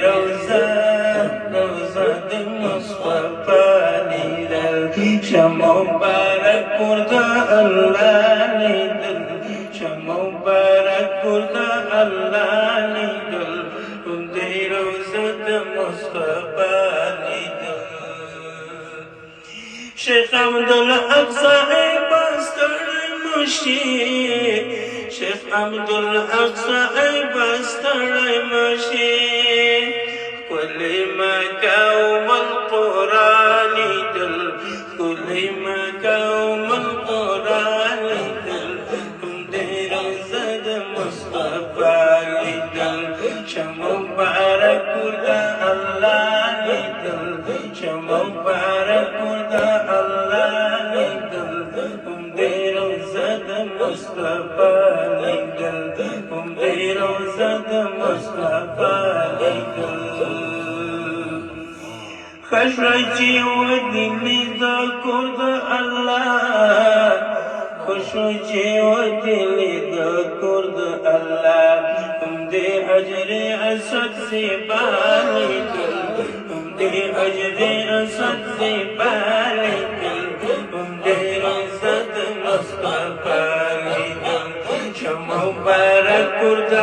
روزه روزه د مصطفی لیدل شمع مبارک ورد الله لیدل شمع مبارک ورد الله لیدل د روزه د مصطفی لیدل شیخ عبدالحق صاحب ستړی مشي شیخ عبدالحق صاحب ستړی مشي کلی مکه ام القرآن لیدل کلی مکه ام القرآن لیدل د روزه د مصطفی لیدل شمع مبارک ورد الله لیدل شمع مبارک ورد الله لیدل د روزه د مصطفی لیدل د روزه د مصطفی لیدل خشوچی ودلی دا کور د الله خشوچی ودلی دا کور د الله د حجر اسد زیبا لیدل د حجر اسد زیبا لیدل د روزه د مصطفی لیدل شمع مبارک ورد